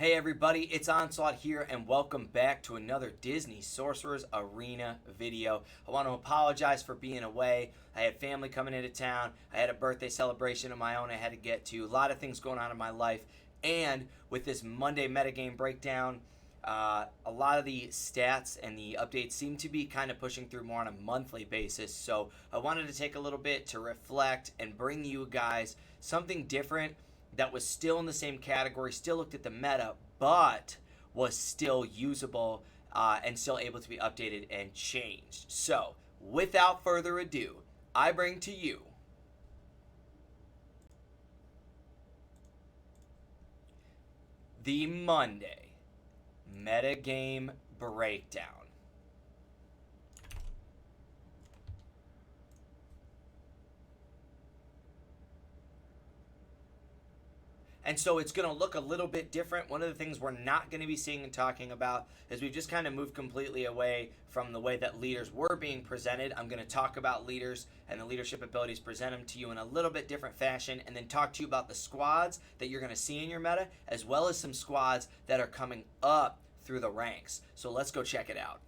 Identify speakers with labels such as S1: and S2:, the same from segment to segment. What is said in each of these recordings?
S1: Hey everybody, it's Onslaught here and welcome back to another Disney Sorcerer's Arena video. I want to apologize for being away. I had family coming into town. I had a birthday celebration of my own I had to get to. A lot of things going on in my life. And with this Monday metagame breakdown, a lot of the stats and the updates seem to be kind of pushing through more on a monthly basis. So I wanted to take a little bit to reflect and bring you guys something different that was still in the same category, still looked at the meta, but was still usable and still able to be updated and changed. So, without further ado, I bring to you the Monday metagame breakdown. And so it's going to look a little bit different. One of the things we're not going to be seeing and talking about is we've just kind of moved completely away from the way that leaders were being presented. I'm going to talk about leaders and the leadership abilities, present them to you in a little bit different fashion, and then talk to you about the squads that you're going to see in your meta, as well as some squads that are coming up through the ranks. So let's go check it out.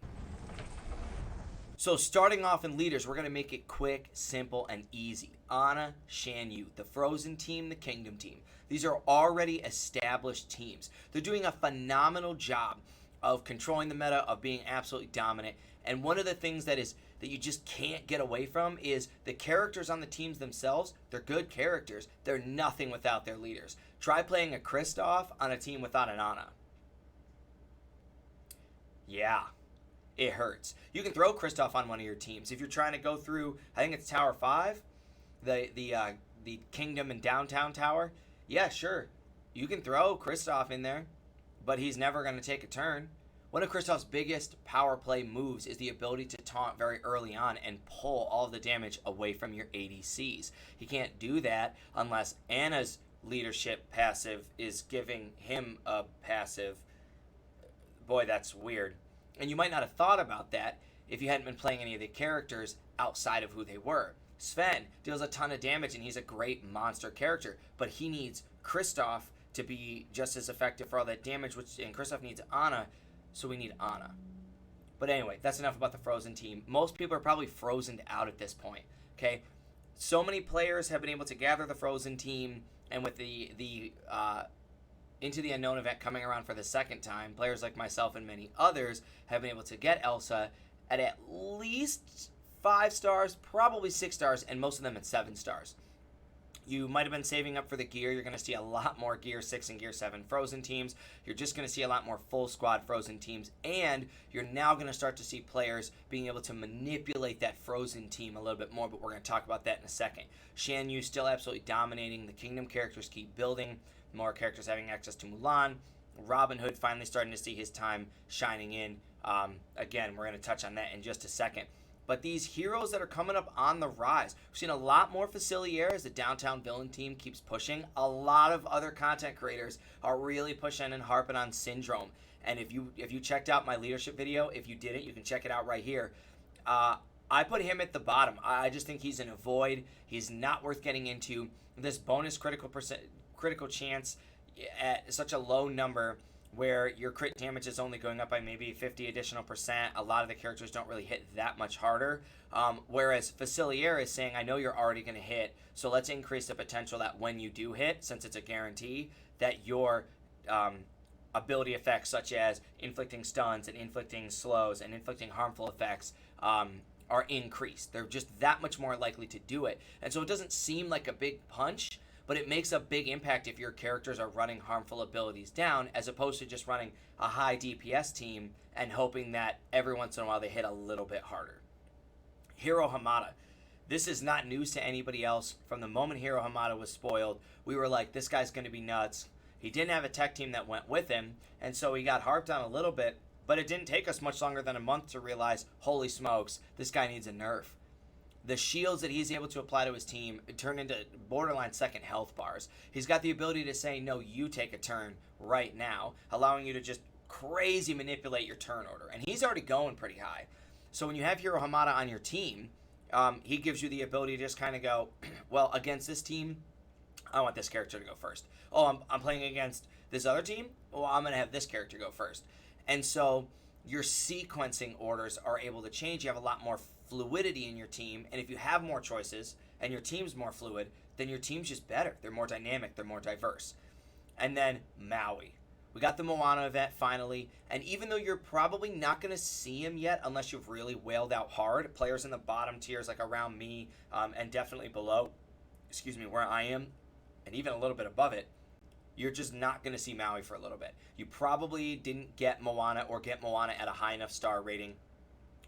S1: So starting off in leaders, we're going to make it quick, simple, and easy. Anna, Shan Yu, the Frozen team, the Kingdom team. These are already established teams. They're doing a phenomenal job of controlling the meta, of being absolutely dominant. And one of the things that you just can't get away from is the characters on the teams themselves. They're good characters. They're nothing without their leaders. Try playing a Kristoff on a team without an Anna. Yeah. It hurts. You can throw Kristoff on one of your teams. If you're trying to go through, I think it's Tower 5, the Kingdom and Downtown Tower. Yeah, sure. You can throw Kristoff in there, but he's never going to take a turn. One of Kristoff's biggest power play moves is the ability to taunt very early on and pull all of the damage away from your ADCs. He can't do that unless Anna's leadership passive is giving him a passive. Boy, that's weird. And you might not have thought about that if you hadn't been playing any of the characters outside of who they were. Sven deals a ton of damage and he's a great monster character, but he needs Kristoff to be just as effective for all that damage, and Kristoff needs Anna, so we need Anna. But anyway, that's enough about the Frozen team. Most people are probably frozen out at this point, okay? So many players have been able to gather the Frozen team, and with the Into the Unknown event coming around for the second time, players like myself and many others have been able to get Elsa at least 5 stars, probably 6 stars, and most of them at 7 stars. You might have been saving up for the gear. You're going to see a lot more Gear 6 and Gear 7 Frozen teams. You're just going to see a lot more full squad Frozen teams, and you're now going to start to see players being able to manipulate that Frozen team a little bit more, but we're going to talk about that in a second. Shan Yu still absolutely dominating. The Kingdom characters keep building. More characters having access to Mulan. Robin Hood finally starting to see his time shining in. Again, we're going to touch on that in just a second. But these heroes that are coming up on the rise, we've seen a lot more Facilier as the Downtown Villain team keeps pushing. A lot of other content creators are really pushing and harping on Syndrome. And if you checked out my leadership video, if you didn't, you can check it out right here. I put him at the bottom. I just think he's in a void. He's not worth getting into. This bonus critical chance at such a low number where your crit damage is only going up by maybe 50 additional percent. A lot of the characters don't really hit that much harder. Whereas Facilier is saying, I know you're already going to hit, so let's increase the potential that when you do hit, since it's a guarantee, that your ability effects such as inflicting stuns and inflicting slows and inflicting harmful effects are increased. They're just that much more likely to do it. And so it doesn't seem like a big punch, but it makes a big impact if your characters are running harmful abilities down, as opposed to just running a high DPS team and hoping that every once in a while they hit a little bit harder. Hiro Hamada. This is not news to anybody else. From the moment Hiro Hamada was spoiled, we were like, this guy's going to be nuts. He didn't have a tech team that went with him, and so he got harped on a little bit, but it didn't take us much longer than a month to realize, holy smokes, this guy needs a nerf. The shields that he's able to apply to his team turn into borderline second health bars. He's got the ability to say, no, you take a turn right now, allowing you to just crazy manipulate your turn order. And he's already going pretty high. So when you have Hiro Hamada on your team, he gives you the ability to just kind of go, well, against this team, I want this character to go first. Oh, I'm playing against This other team, well, I'm going to have this character go first. And so your sequencing orders are able to change. You have a lot more fluidity in your team. And if you have more choices and your team's more fluid, then your team's just better. They're more dynamic. They're more diverse. And then Maui. We got the Moana event finally, and even though you're probably not going to see him yet unless you've really wailed out hard, players in the bottom tiers like around me and definitely below, where I am, and even a little bit above it, you're just not going to see Maui for a little bit. You probably didn't get Moana or get Moana at a high enough star rating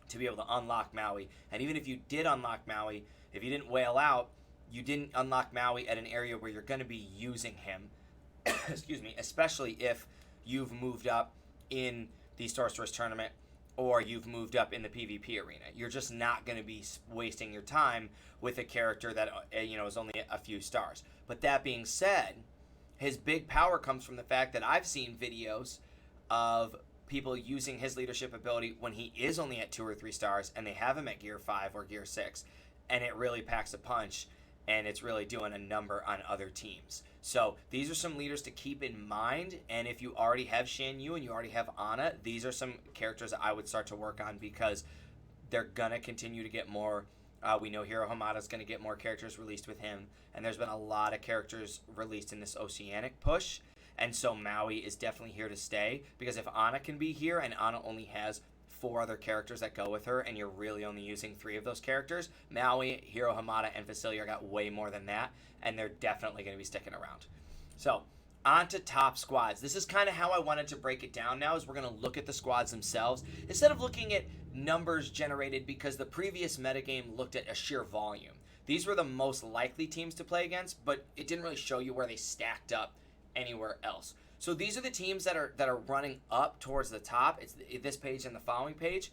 S1: to be able to unlock Maui, and even if you did unlock Maui, if you didn't wail out, you didn't unlock Maui at an area where you're going to be using him, especially if you've moved up in the Sorceress Tournament or you've moved up in the PvP arena. You're just not going to be wasting your time with a character that is only a few stars. But that being said, his big power comes from the fact that I've seen videos of people using his leadership ability when he is only at 2 or 3 stars and they have him at Gear 5 or Gear 6, and it really packs a punch and it's really doing a number on other teams. So these are some leaders to keep in mind, and if you already have Shan Yu and you already have Anna, these are some characters that I would start to work on because they're going to continue to get more. We know Hiro Hamada is going to get more characters released with him, and there's been a lot of characters released in this Oceanic push, and so Maui is definitely here to stay, because if Anna can be here and Anna only has 4 other characters that go with her, and you're really only using 3 of those characters, Maui, Hiro Hamada, and Facilier got way more than that, and they're definitely going to be sticking around. So, on to top squads. This is kind of how I wanted to break it down now, is we're going to look at the squads themselves, instead of looking at numbers generated, because the previous metagame looked at a sheer volume. These were the most likely teams to play against, but it didn't really show you where they stacked up anywhere else. So these are the teams that are running up towards the top. It's this page and the following page.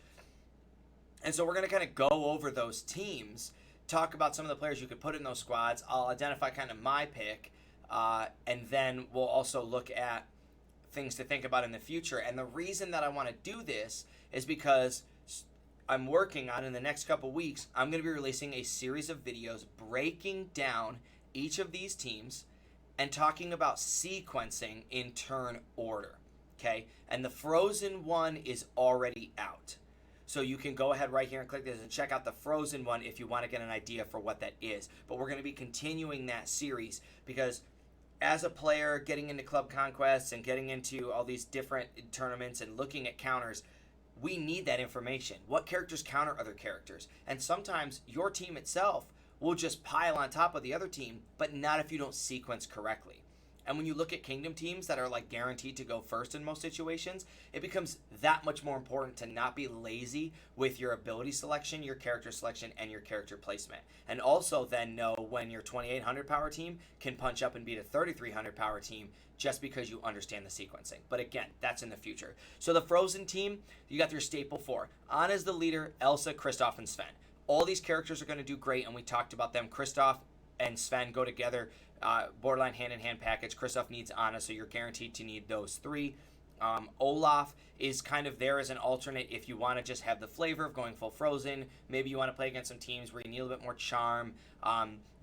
S1: And so we're going to kind of go over those teams, talk about some of the players you could put in those squads. I'll identify kind of my pick, and then we'll also look at things to think about in the future. And the reason that I want to do this is because I'm working on, in the next couple weeks, I'm going to be releasing a series of videos breaking down each of these teams and talking about sequencing in turn order, okay? And the Frozen one is already out. So you can go ahead right here and click this and check out the Frozen one if you want to get an idea for what that is. But we're going to be continuing that series because as a player getting into Club Conquests and getting into all these different tournaments and looking at counters, we need that information. What characters counter other characters? And sometimes your team itself will just pile on top of the other team, but not if you don't sequence correctly. And when you look at Kingdom teams that are like guaranteed to go first in most situations, it becomes that much more important to not be lazy with your ability selection, your character selection, and your character placement. And also then know when your 2800 power team can punch up and beat a 3300 power team just because you understand the sequencing. But again, that's in the future. So the Frozen team, you got your staple 4. Anna's the leader, Elsa, Kristoff, and Sven. All these characters are going to do great, and we talked about them. Kristoff and Sven go together, borderline hand-in-hand package. Kristoff needs Anna, so you're guaranteed to need those 3. Olaf is kind of there as an alternate if you want to just have the flavor of going full Frozen. Maybe you want to play against some teams where you need a little bit more charm.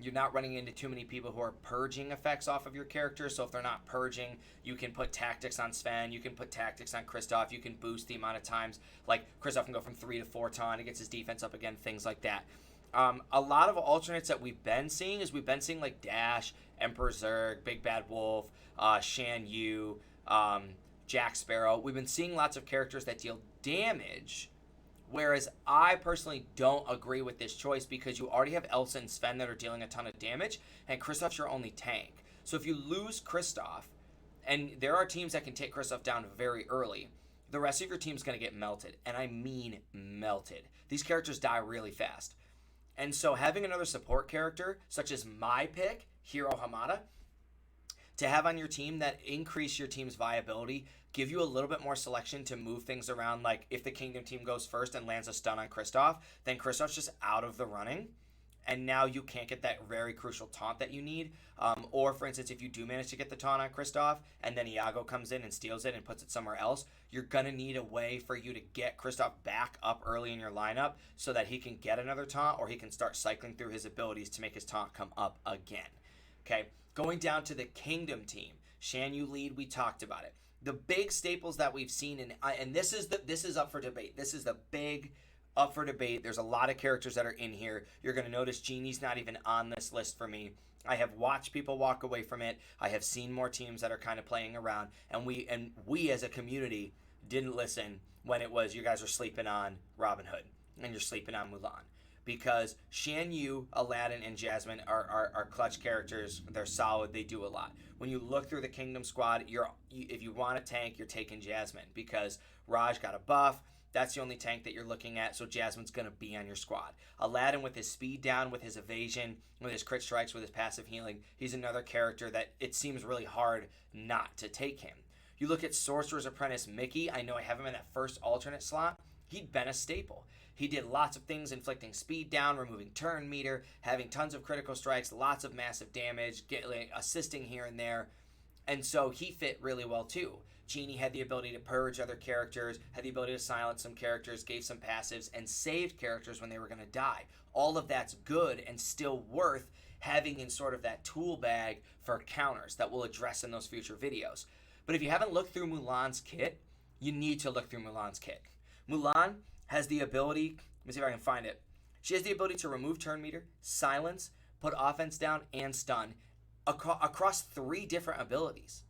S1: You're not running into too many people who are purging effects off of your character, so if they're not purging, you can put tactics on Sven, you can put tactics on Kristoff, you can boost the amount of times, like Kristoff can go from 3 to 4 ton, it gets his defense up again, things like that. A lot of alternates that we've been seeing like Dash, Emperor Zurg, Big Bad Wolf, Shan Yu, Jack Sparrow. We've been seeing lots of characters that deal damage, whereas I personally don't agree with this choice because you already have Elsa and Sven that are dealing a ton of damage, and Kristoff's your only tank. So if you lose Kristoff, and there are teams that can take Kristoff down very early, the rest of your team's going to get melted, and I mean melted. These characters die really fast. And so having another support character, such as my pick, Hiro Hamada, to have on your team that increase your team's viability, give you a little bit more selection to move things around. Like if the Kingdom team goes first and lands a stun on Kristoff, then Kristoff's just out of the running. And now you can't get that very crucial taunt that you need. Or for instance, if you do manage to get the taunt on Kristoff and then Iago comes in and steals it and puts it somewhere else, you're going to need a way for you to get Kristoff back up early in your lineup so that he can get another taunt or he can start cycling through his abilities to make his taunt come up again. Okay, going down to the Kingdom team. Shan Yu lead, we talked about it. The big staples that we've seen, and this is up for debate. This is the big up for debate. There's a lot of characters that are in here. You're going to notice Genie's not even on this list for me. I have watched people walk away from it. I have seen more teams that are kind of playing around, and we as a community didn't listen when it was you guys are sleeping on Robin Hood and you're sleeping on Mulan. Because Shan Yu, Aladdin, and Jasmine are clutch characters. They're solid. They do a lot. When you look through the Kingdom squad, if you want a tank, you're taking Jasmine because Raj got a buff. That's the only tank that you're looking at, so Jasmine's going to be on your squad. Aladdin with his speed down, with his evasion, with his crit strikes, with his passive healing, he's another character that it seems really hard not to take him. You look at Sorcerer's Apprentice Mickey. I know I have him in that first alternate slot. He'd been a staple. He did lots of things, inflicting speed down, removing turn meter, having tons of critical strikes, lots of massive damage, assisting here and there. And so he fit really well too. Genie had the ability to purge other characters, had the ability to silence some characters, gave some passives, and saved characters when they were going to die. All of that's good and still worth having in sort of that tool bag for counters that we'll address in those future videos. But if you haven't looked through Mulan's kit, you need to look through Mulan's kit. Mulan has the ability, let me see if I can find it. She has the ability to remove turn meter, silence, put offense down, and stun across 3 different abilities.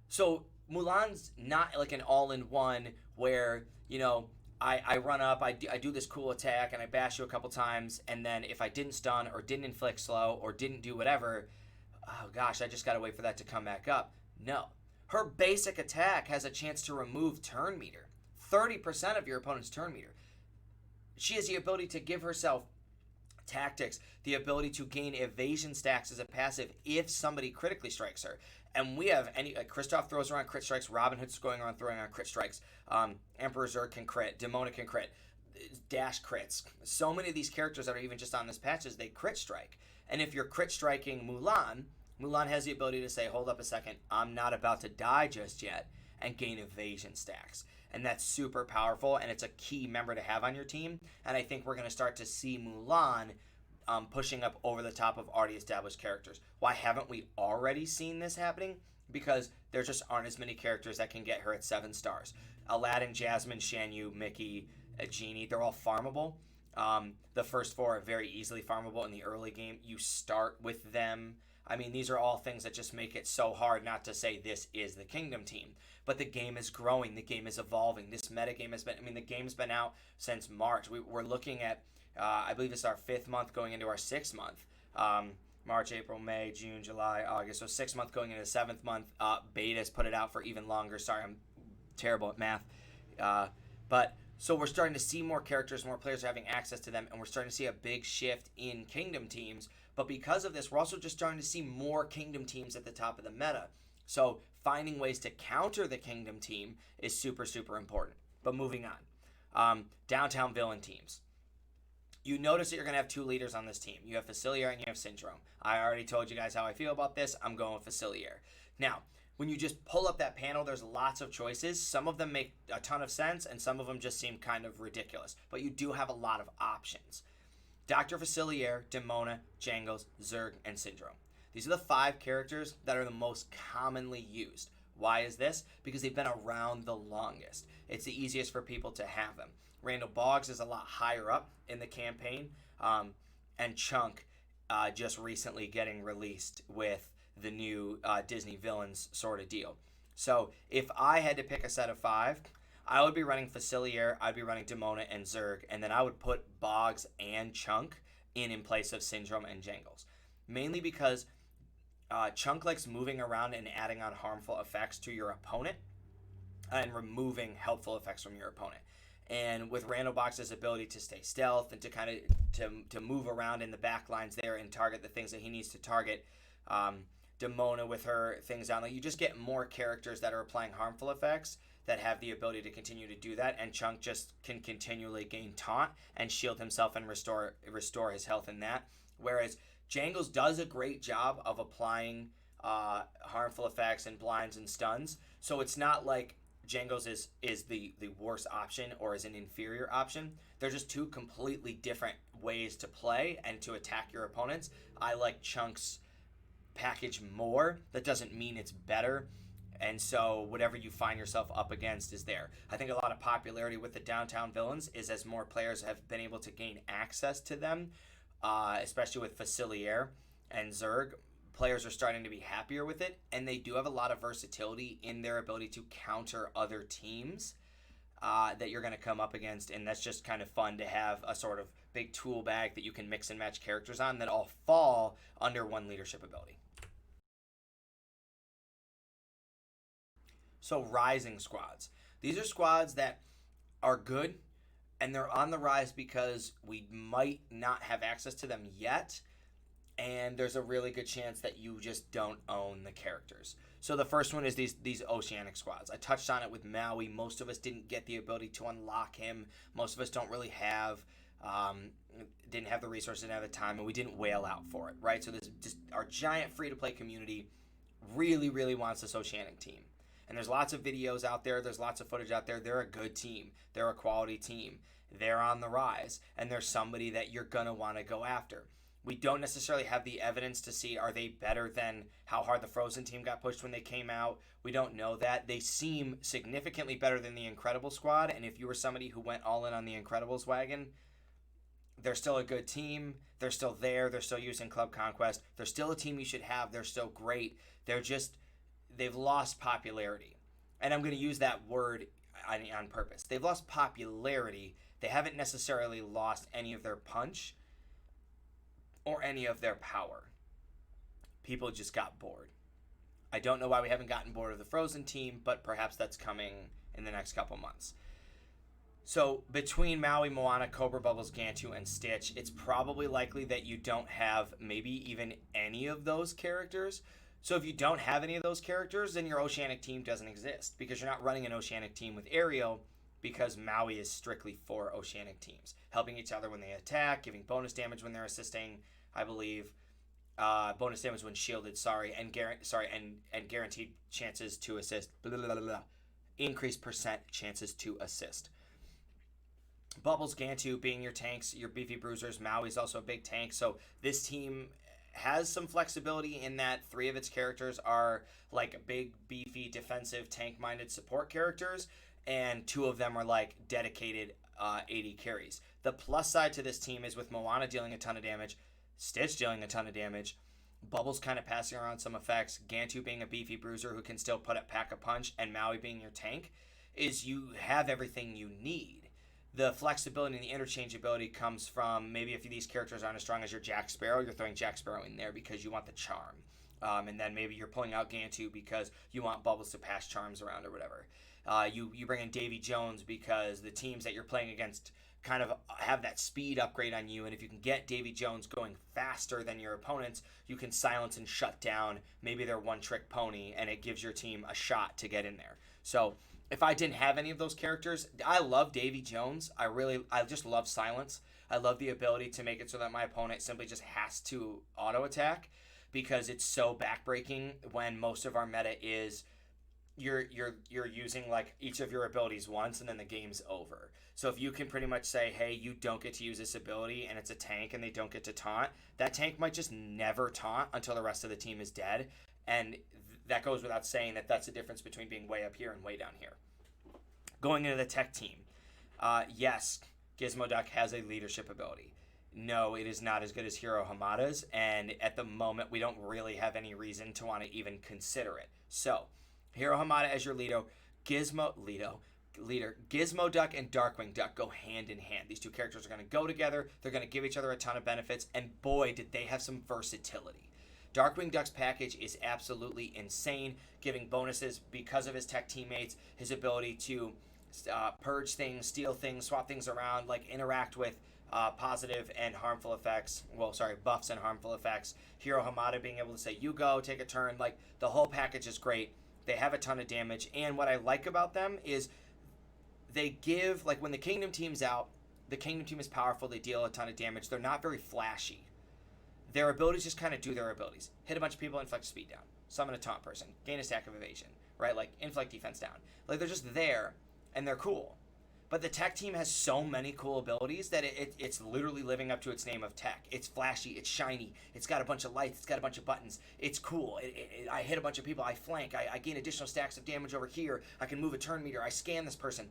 S1: So Mulan's not like an all-in-one where, I run up, I do this cool attack, and I bash you a couple times, and then if I didn't stun or didn't inflict slow or didn't do whatever, oh gosh, I just got to wait for that to come back up. No. Her basic attack has a chance to remove turn meter. 30% of your opponent's turn meter. She has the ability to give herself tactics, the ability to gain evasion stacks as a passive if somebody critically strikes her. And we have Kristoff throws around crit strikes, Robin Hood's going around throwing around crit strikes, Emperor Zurg can crit, Demona can crit, dash crits. So many of these characters that are even just on this patches, they crit strike. And if you're crit striking Mulan has the ability to say, hold up a second, I'm not about to die just yet, and gain evasion stacks. And that's super powerful, and it's a key member to have on your team. And I think we're going to start to see Mulan pushing up over the top of already established characters. Why haven't we already seen this happening? Because there just aren't as many characters that can get her at 7 stars. Aladdin, Jasmine, Shan Yu, Mickey, Genie, they're all farmable. The first 4 are very easily farmable in the early game. You start with them. I mean, these are all things that just make it so hard not to say this is the Kingdom team. But the game is growing. The game is evolving. This metagame has been, the game's been out since March. We're looking at, I believe it's our 5th month going into our 6th month. March, April, May, June, July, August. So 6th month going into the 7th month. Beta's put it out for even longer. Sorry, I'm terrible at math. So we're starting to see more characters, more players having access to them, and we're starting to see a big shift in Kingdom teams. But because of this, we're also just starting to see more Kingdom teams at the top of the meta. So finding ways to counter the Kingdom team is super, super important. But moving on. Downtown villain teams. You notice that you're going to have 2 leaders on this team. You have Facilier and you have Syndrome. I already told you guys how I feel about this. I'm going with Facilier. Now, when you just pull up that panel, there's lots of choices. Some of them make a ton of sense, and some of them just seem kind of ridiculous. But you do have a lot of options. Dr. Facilier, Demona, Jangles, Zurg, and Syndrome. These are the 5 characters that are the most commonly used. Why is this? Because they've been around the longest. It's the easiest for people to have them. Randall Boggs is a lot higher up in the campaign, and Chunk just recently getting released with the new Disney villains sort of deal. So if I had to pick a set of 5, I would be running Facilier, I'd be running Demona and Zurg, and then I would put Boggs and Chunk in place of Syndrome and Jangles. Mainly because Chunk likes moving around and adding on harmful effects to your opponent and removing helpful effects from your opponent. And with Randall Boggs' ability to stay stealth and to kind of to move around in the back lines there and target the things that he needs to target, Demona with her things down, like you just get more characters that are applying harmful effects that have the ability to continue to do that, and Chunk just can continually gain taunt and shield himself and restore his health in that. Whereas Jangles does a great job of applying harmful effects and blinds and stuns, so it's not like Jangles is the worst option or is an inferior option. They're just 2 completely different ways to play and to attack your opponents. I like Chunk's package more, that doesn't mean it's better. And so whatever you find yourself up against is there. I think a lot of popularity with the downtown villains is as more players have been able to gain access to them, especially with Facilier and Zerg. Players are starting to be happier with it, and they do have a lot of versatility in their ability to counter other teams that you're going to come up against, and that's just kind of fun to have a sort of big tool bag that you can mix and match characters on that all fall under one leadership ability. So rising squads. These are squads that are good, and they're on the rise because we might not have access to them yet, and there's a really good chance that you just don't own the characters. So the first one is these oceanic squads. I touched on it with Maui. Most of us didn't get the ability to unlock him. Most of us don't really have, didn't have the resources, didn't have the time, and we didn't whale out for it, right? So this just our giant free-to-play community really, really wants this oceanic team. And there's lots of videos out there. There's lots of footage out there. They're a good team. They're a quality team. They're on the rise. And they're somebody that you're going to want to go after. We don't necessarily have the evidence to see are they better than how hard the Frozen team got pushed when they came out. We don't know that. They seem significantly better than the Incredible squad. And if you were somebody who went all in on the Incredibles wagon, they're still a good team. They're still there. They're still using Club Conquest. They're still a team you should have. They're still great. They've lost popularity. And I'm going to use that word on purpose. They've lost popularity. They haven't necessarily lost any of their punch or any of their power. People just got bored. I don't know why we haven't gotten bored of the Frozen team, but perhaps that's coming in the next couple months. So between Maui, Moana, Cobra, Bubbles, Gantu, and Stitch, it's probably likely that you don't have maybe even any of those characters. So if you don't have any of those characters, then your Oceanic team doesn't exist because you're not running an Oceanic team with Ariel, because Maui is strictly for Oceanic teams, helping each other when they attack, giving bonus damage when they're assisting, I believe, bonus damage when shielded, and guaranteed chances to assist, increased percent chances to assist. Bubbles, Gantu being your tanks, your beefy bruisers. Maui's also a big tank, so this team has some flexibility in that 3 of its characters are like big, beefy, defensive, tank-minded support characters, and 2 of them are like dedicated AD carries. The plus side to this team is with Moana dealing a ton of damage, Stitch dealing a ton of damage, Bubbles kind of passing around some effects, Gantu being a beefy bruiser who can still pack a punch, and Maui being your tank, is you have everything you need. The flexibility and the interchangeability comes from maybe if these characters aren't as strong as your Jack Sparrow, you're throwing Jack Sparrow in there because you want the charm. And then maybe you're pulling out Gantu because you want Bubbles to pass charms around or whatever. You bring in Davy Jones because the teams that you're playing against kind of have that speed upgrade on you, and if you can get Davy Jones going faster than your opponents, you can silence and shut down maybe their one-trick pony, and it gives your team a shot to get in there. So if I didn't have any of those characters, I love Davy Jones. I just love silence. I love the ability to make it so that my opponent simply just has to auto attack, because it's so backbreaking when most of our meta is you're using like each of your abilities once and then the game's over. So if you can pretty much say, hey, you don't get to use this ability and it's a tank and they don't get to taunt, that tank might just never taunt until the rest of the team is dead. And that goes without saying that that's the difference between being way up here and way down here. Going into the tech team, yes, Gizmo Duck has a leadership ability. No, it is not as good as Hiro Hamada's, and at the moment we don't really have any reason to want to even consider it. So, Hiro Hamada as your leader, Gizmo Duck and Darkwing Duck go hand in hand. These 2 characters are going to go together, they're going to give each other a ton of benefits, and boy, did they have some versatility. Darkwing Duck's package is absolutely insane, giving bonuses because of his tech teammates, his ability to purge things, steal things, swap things around, like interact with positive and harmful effects. Buffs and harmful effects. Hiro Hamada being able to say, you go, take a turn. Like, the whole package is great. They have a ton of damage. And what I like about them is they give, like, when the Kingdom team's out, the Kingdom team is powerful. They deal a ton of damage. They're not very flashy. Their abilities just kind of do their abilities. Hit a bunch of people, inflict speed down. Summon a taunt person. Gain a stack of evasion. Right? Like, inflict defense down. Like, they're just there, and they're cool. But the tech team has so many cool abilities that it's literally living up to its name of tech. It's flashy, it's shiny, it's got a bunch of lights, it's got a bunch of buttons. It's cool. I hit a bunch of people, I flank, I gain additional stacks of damage over here, I can move a turn meter, I scan this person.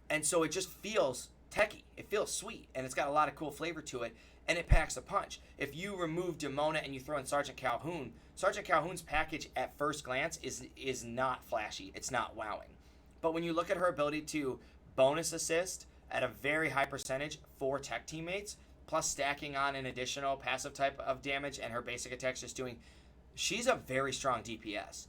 S1: And so it just feels techy. It feels sweet, and it's got a lot of cool flavor to it, and it packs a punch. If you remove Demona and you throw in Sergeant Calhoun's package at first glance is not flashy. It's not wowing. But when you look at her ability to bonus assist at a very high percentage for tech teammates, plus stacking on an additional passive type of damage and her basic attacks just doing, she's a very strong DPS.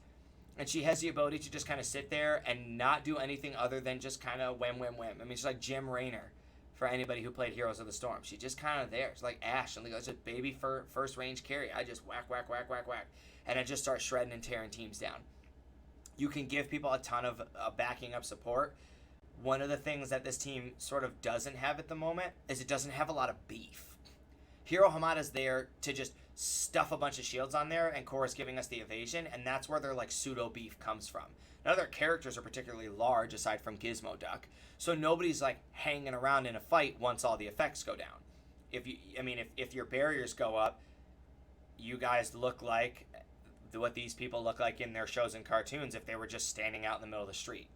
S1: And she has the ability to just kind of sit there and not do anything other than just kind of wham, wham, wham. I mean, she's like Jim Raynor for anybody who played Heroes of the Storm. She's just kind of there. She's like Ashe, and it's a baby for first range carry. I just whack, whack, whack, whack, whack. And I just start shredding and tearing teams down. You can give people a ton of backing up support. One of the things that this team sort of doesn't have at the moment is it doesn't have a lot of beef. Hero Hamada's there to just stuff a bunch of shields on there, and Korra's giving us the evasion, and that's where their like pseudo beef comes from. None of their characters are particularly large aside from Gizmo Duck, so nobody's like hanging around in a fight once all the effects go down. If your barriers go up, you guys look like what these people look like in their shows and cartoons if they were just standing out in the middle of the street.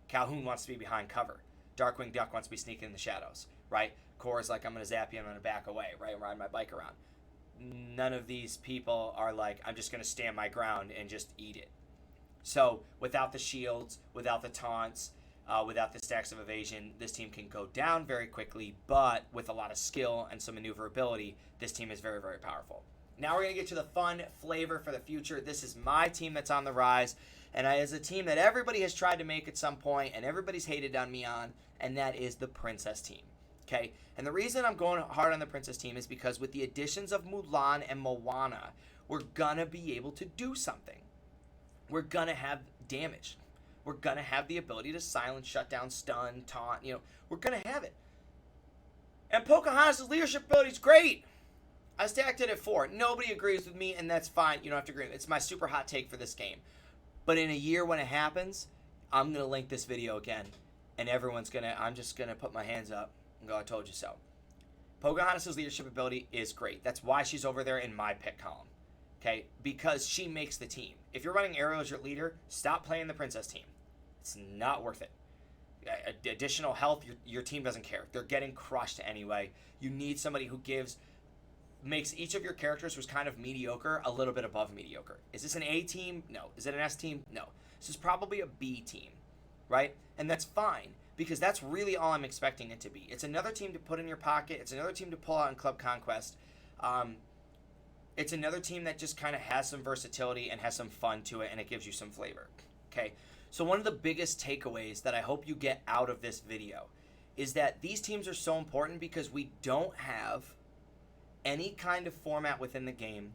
S1: Calhoun wants to be behind cover. Darkwing Duck wants to be sneaking in the shadows, right? Korra's like, I'm going to zap you, I'm going to back away, right? And ride my bike around. None of these people are like, I'm just going to stand my ground and just eat it. So without the shields, without the taunts, without the stacks of evasion, this team can go down very quickly, but with a lot of skill and some maneuverability, this team is very, very powerful. Now we're going to get to the fun flavor for the future. This is my team that's on the rise, and as a team that everybody has tried to make at some point, and everybody's hated on me on, and that is the Princess team. Okay? And the reason I'm going hard on the Princess team is because with the additions of Mulan and Moana, we're going to be able to do something. We're going to have damage. We're going to have the ability to silence, shut down, stun, taunt. We're going to have it. And Pocahontas' leadership ability is great. I stacked it at 4. Nobody agrees with me, and that's fine. You don't have to agree. It's my super hot take for this game. But in a year when it happens, I'm going to link this video again, and I'm just going to put my hands up and go, I told you so. Pocahontas' leadership ability is great. That's why she's over there in my pick column. Okay? Because she makes the team. If you're running Ariel as your leader, stop playing the Princess team. It's not worth it. Additional health, your team doesn't care. They're getting crushed anyway. You need somebody who makes each of your characters who's kind of mediocre a little bit above mediocre. Is this an A team? No. Is it an S team? No. This is probably a B team, right? And that's fine, because that's really all I'm expecting it to be. It's another team to put in your pocket. It's another team to pull out in Club Conquest. It's another team that just kind of has some versatility and has some fun to it, and it gives you some flavor. Okay? So one of the biggest takeaways that I hope you get out of this video is that these teams are so important because we don't have any kind of format within the game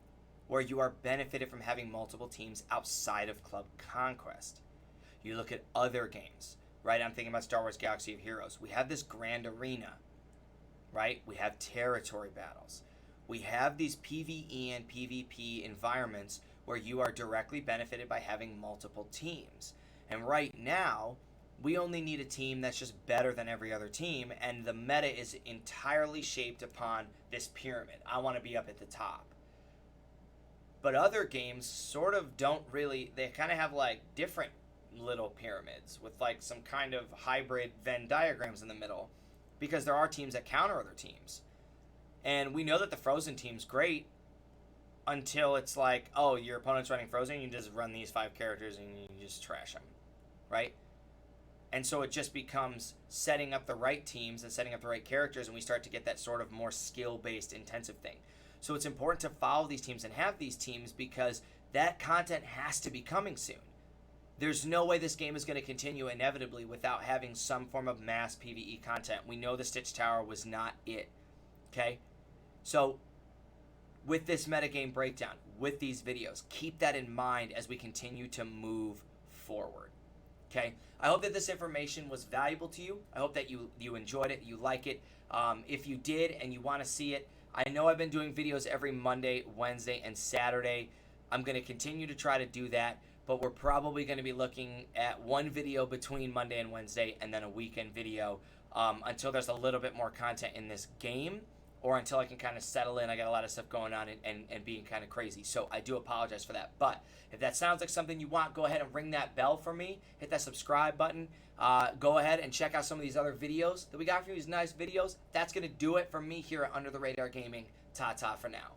S1: where you are benefited from having multiple teams outside of Club Conquest. You look at other games, right? I'm thinking about Star Wars Galaxy of Heroes. We have this grand arena, right? We have territory battles. We have these PvE and PvP environments where you are directly benefited by having multiple teams. And right now, we only need a team that's just better than every other team, and the meta is entirely shaped upon this pyramid. I want to be up at the top. But other games sort of don't really, they kind of have like different little pyramids with like some kind of hybrid Venn diagrams in the middle, because there are teams that counter other teams. And we know that the Frozen team's great until it's like, oh, your opponent's running Frozen, you just run these 5 characters and you just trash them, right? And so it just becomes setting up the right teams and setting up the right characters, and we start to get that sort of more skill-based intensive thing. So it's important to follow these teams and have these teams, because that content has to be coming soon. There's no way this game is going to continue inevitably without having some form of mass PvE content. We know the Stitch Tower was not it. Okay? So with this metagame breakdown, with these videos, keep that in mind as we continue to move forward. Okay? I hope that this information was valuable to you. I hope that you enjoyed it, you like it. If you did and you want to see it, I know I've been doing videos every Monday, Wednesday, and Saturday. I'm going to continue to try to do that, but we're probably going to be looking at one video between Monday and Wednesday, and then a weekend video until there's a little bit more content in this game, or until I can kind of settle in. I got a lot of stuff going on and being kind of crazy. So I do apologize for that. But if that sounds like something you want, go ahead and ring that bell for me. Hit that subscribe button. Go ahead and check out some of these other videos that we got for you, these nice videos. That's going to do it for me here at Under the Radar Gaming. Ta-ta for now.